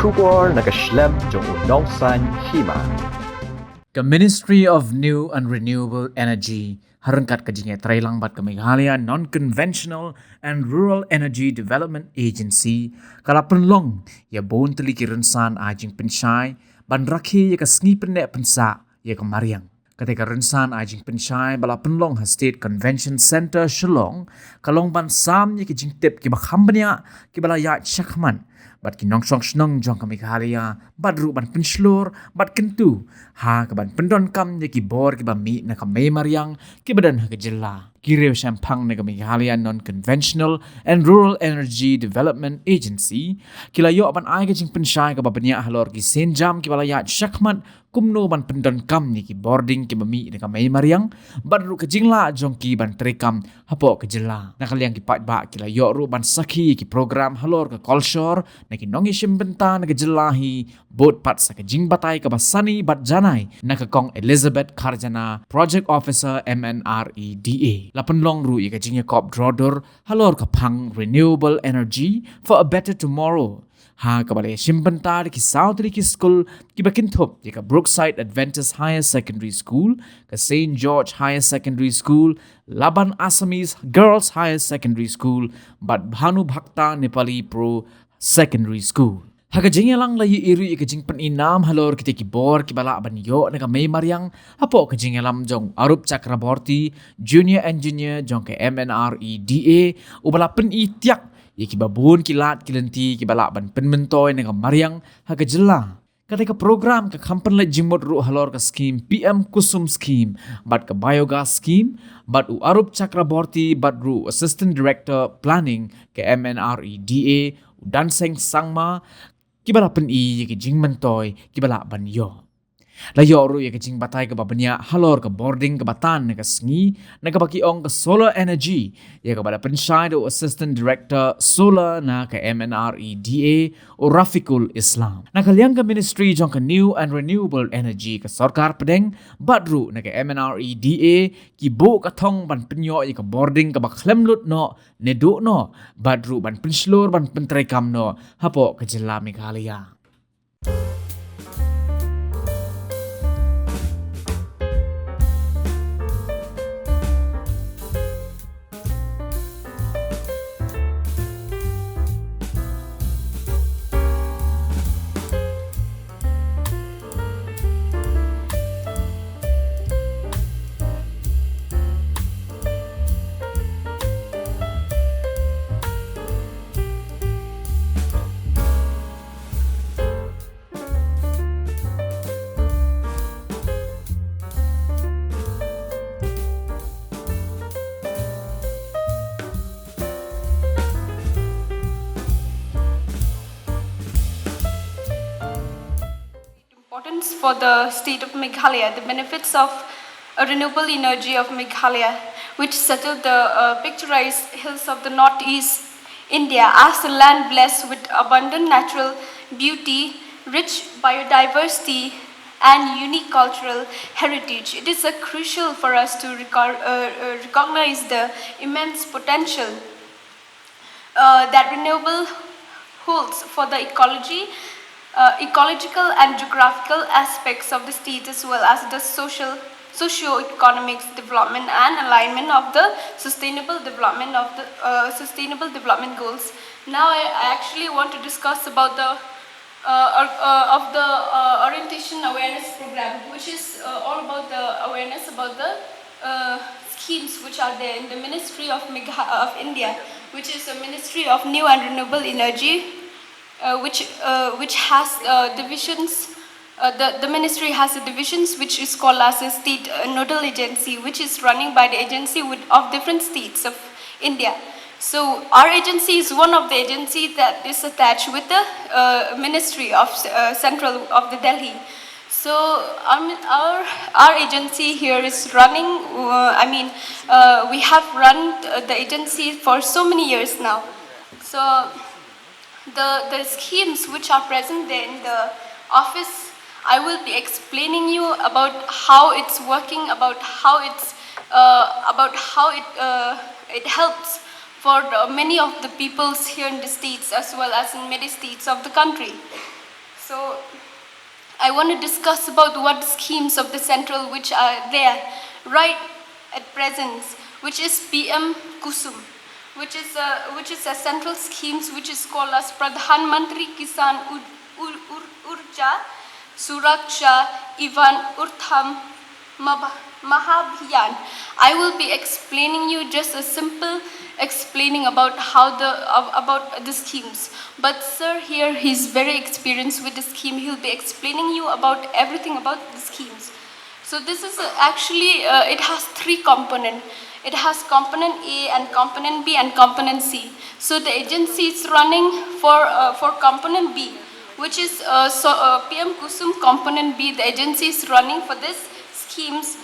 Shubor nakaslem jong unongsan Hima. The Ministry of New and Renewable Energy harangkat kajingnya trailang bat ke Meghalaya Non-Conventional and Rural Energy Development Agency kala penlong ya bon teliki rensan a Jingpynshai ban rakhi ya ka sngi pendek pensa ya ke Mariang. Ketika rensan a Jingpynshai bala penlong ha State Convention Center Shillong kalong ban sam ya ke jingtip ki bakhambanya ki bala ya Shakman bat ki nong song snong jong ka Meghalaya bat ru ban penslor bat kentu ha ka ban Jingpyndonkam ya ki bor ki ba mi na ka Mariang ki badan ha ka jilla ki rew sampang na ka Meghalaya Non-Conventional and Rural Energy Development Agency ki layo ban ai ka Jingpynshai ka ba banya Halor ki senjam ki bala ya Shakman kumno ban Jingpyndonkam ni ki boarding ki ba mi na ka Mariang bat ru ka jingla jong ki ban trekam hapo ka jilla na kaliang ki pat ba ki layo ru ban sakhi ki program Halor ka culture na ki nongi shimbenta na ka jillahi bot pat sa ka jingbatay ka basani bat janay na ka kong Elizabeth Karjana Project Officer Mnreda lapanlong ru ka jingya kop drodor Halor ka pang renewable energy for a better tomorrow ha kabale shimbenta ki South ki school ki bakintop ka Brookside Adventist Higher Secondary School ka St George Higher Secondary School Laban Assamese Girls Higher Secondary School bat Bhanu Bhakta Nepali Pro Secondary School. Haga jingya lang layi iri ka jingpan inam Halor kita ki bor ki bala banyo na ka Mariang hapo ka jingya lam jong Arup Chakraborty Junior Engineer jong ka Mnreda ubala pen itiak ya ki babun ki lat ki lenti ki bala ban penmentoy na ka Mariang haga jilla. Ketika program ke kampan le jimot ru Halor ka scheme PM Kusum scheme bat ke Biogas scheme bat u Arup Chakraborty bat ru Assistant Director Planning ke Mnreda dan seng sangma kibala pen i ki jingmentoy kibala banyo layo ru ya ke jing batay ka babanya Halor ka boarding ka batan na ka sngi na ka bakiong ka solar energy ya ka bala pensyai do assistant director solar na ka Mnreda o Rafiqul Islam na kalyang ka ministry jong ka new and renewable energy ka sarkar pedeng badru na ka Mnreda ki bo ka thong ban penyo ya ka boarding ka baklemlut no nedo no badru ban penslor ban pentrekam no hapo ka jilla Meghalaya. Importance for the state of Meghalaya, the benefits of renewable energy of Meghalaya, which settle the picturesque hills of the northeast India as a land blessed with abundant natural beauty, rich biodiversity, and unique cultural heritage. It is crucial for us to recognize the immense potential that renewable holds for the ecological and geographical aspects of the state, as well as the socio-economic development and alignment of the sustainable development goals. Now I actually want to discuss about the orientation awareness program, which is all about the awareness about the schemes which are there in the Ministry of India, which is a Ministry of New and Renewable Energy, which has divisions. The ministry has divisions which is called as a state nodal agency, which is running by the agency of different states of India. So our agency is one of the agencies that is attached with the Ministry of Central of the Delhi. So our agency here is running. We have run the agency for so many years now. So the schemes which are present there in the office, I will be explaining you about how it's working, about how it helps for many of the peoples here in the states as well as in many states of the country. So I want to discuss about what schemes of the central which are there right at present, which is PM Kusum, which is a central schemes which is called as Pradhan Mantri Kisan Urja Suraksha Ivan Urtham Mahabhiyan. I will be explaining you just a simple explaining about how about the schemes. But sir here, he's very experienced with the scheme. He'll be explaining you about everything about the schemes. So this is actually it has three components. It has component A and component B and component C. So the agency is running for component B, which is PM Kusum component B. The agency is running for this schemes.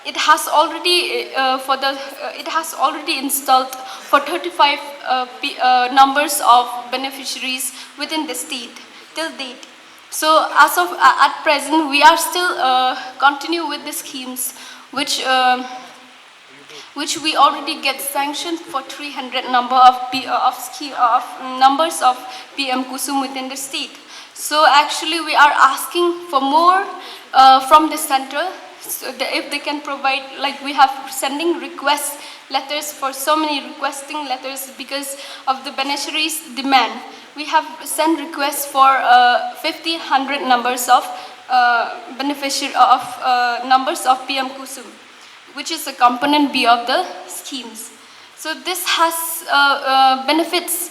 It has already installed for 35 numbers of beneficiaries within the state till date. So as of at present, we are still continue with the schemes which we already get sanctioned for 300 numbers of PM Kusum within the state. So actually we are asking for more from the center, so if they can provide, like we have sending request letters for so many requesting letters because of the beneficiaries demand. We have sent requests for 100 numbers of numbers of PM Kusum, which is a component B of the schemes. So this has benefits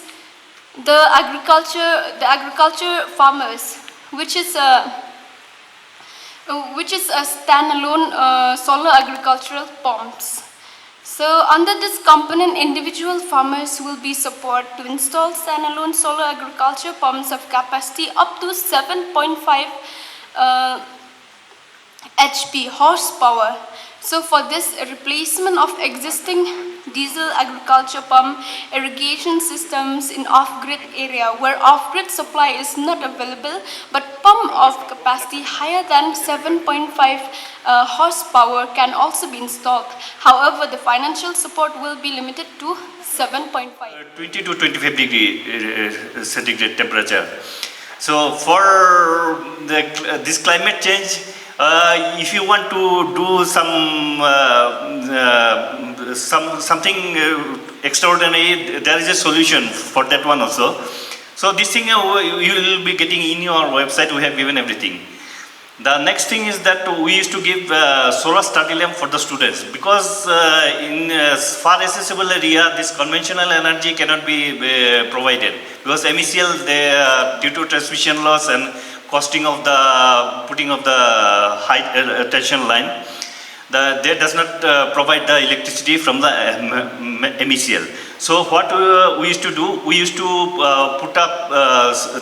the agriculture farmers, which is a standalone solar agricultural pumps. So under this component, individual farmers will be supported to install standalone solar agriculture pumps of capacity up to 7.5 HP horsepower. So for this, a replacement of existing diesel agriculture pump irrigation systems in off-grid area where off-grid supply is not available, but pump of capacity higher than 7.5 horsepower can also be installed. However, the financial support will be limited to 7.5. 20 to 25 degree centigrade temperature. So for this climate change, if you want to do something extraordinary, there is a solution for that one also. So this thing you will be getting in your website. We have given everything. The next thing is that we used to give solar study lamp for the students, because in far accessible area this conventional energy cannot be provided, because MECL due to transmission loss and costing of the putting of the high tension line, they does not provide the electricity from the MECL. So what we used to do, we used to put up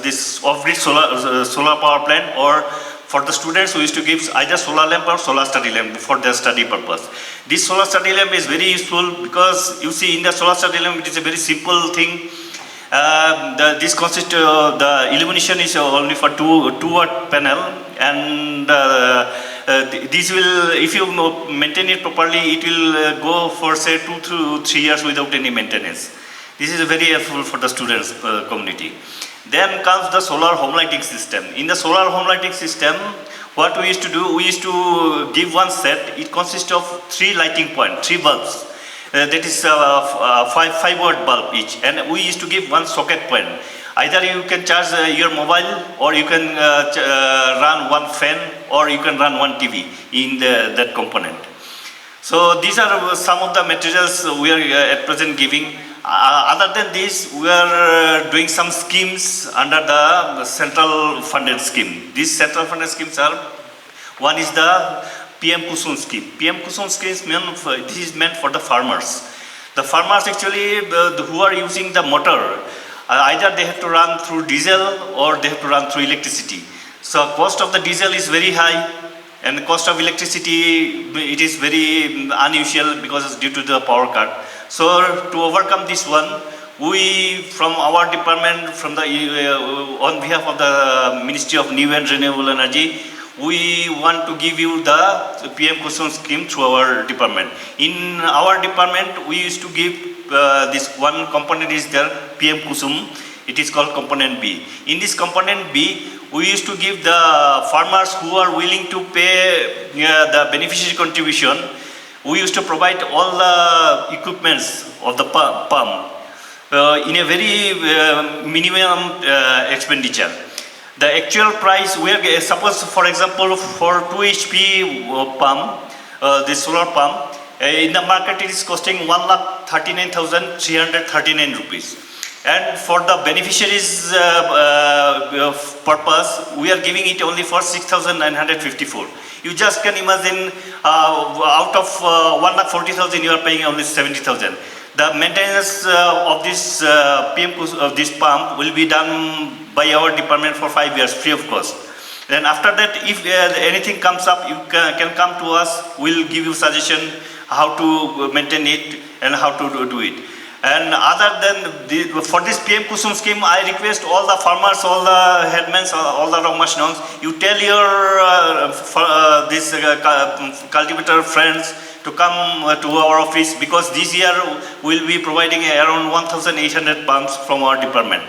this off-grid solar power plant, or for the students we used to give either solar lamp or solar study lamp for their study purpose. This solar study lamp is very useful, because you see in the solar study lamp it is a very simple thing. This consists the illumination is only for 2-watt panel, and this will, if you maintain it properly, it will go for say 2 to 3 years without any maintenance. This is very helpful for the students community. Then comes the solar home lighting system. In the solar home lighting system, what we used to do, we used to give one set. It consists of 3 lighting points, 3 bulbs. That is 5-watt bulb each, and we used to give 1 socket point. Either you can charge your mobile, or you can run 1 fan, or you can run 1 TV in that component. So these are some of the materials we are at present giving. Other than this, we are doing some schemes under the central funded scheme. These central funded schemes are, one is the PM Kusum scheme. PM Kusum scheme is meant for the farmers. The farmers actually who are using the motor, either they have to run through diesel or they have to run through electricity. So cost of the diesel is very high, and the cost of electricity, it is very unusual because it's due to the power cut. So to overcome this one, we from our department, from the on behalf of the Ministry of New and Renewable Energy, we want to give you the PM Kusum scheme through our department. In our department, we used to give this one component is there, PM Kusum. It is called component B. In this component B, we used to give the farmers who are willing to pay the beneficiary contribution. We used to provide all the equipments of the pump in a very minimum expenditure. The actual price, we are suppose for example for 2 HP pump, this solar pump, in the market it is costing 1,39,339 rupees. And for the beneficiaries purpose, we are giving it only for 6,954. You just can imagine out of 1,40,000 you are paying only 70,000. The maintenance of this of this pump will be done by our department for 5 years free of cost. Then after that, if anything comes up, you can come to us. We'll give you suggestion how to maintain it and how to do it. And other than for this PM Kusum scheme, I request all the farmers, all the headmen, all the Ramashnongs, you tell your cultivator friends to come to our office, because this year we'll be providing around 1,800 pumps from our department.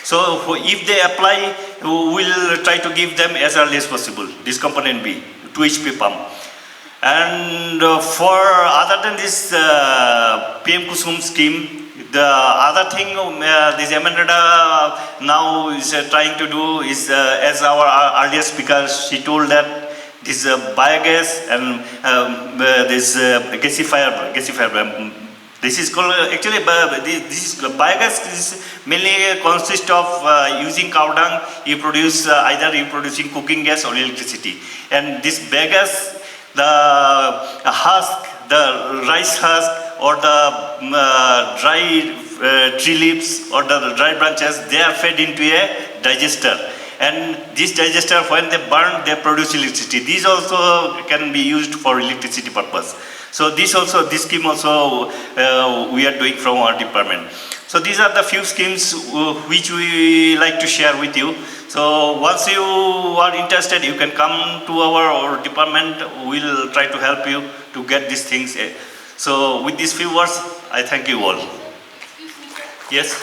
So if they apply, we'll try to give them as early as possible, this component B, 2 HP pump. And for other than this PM Kusum scheme, the other thing this Mnreda now is trying to do is, as our earlier speaker, she told that this biogas and this gasifier. This is called actually this is biogas is mainly consists of using cow dung. You produce either you producing cooking gas or electricity, and this biogas, the husk, the rice husk, or the dry tree leaves or the dry branches, they are fed into a digester. And this digester, when they burn, they produce electricity. These also can be used for electricity purpose. So this scheme also we are doing from our department. So these are the few schemes which we like to share with you. So once you are interested, you can come to our department. We'll try to help you to get these things. So with these few words, I thank you all. Excuse me, sir. Yes.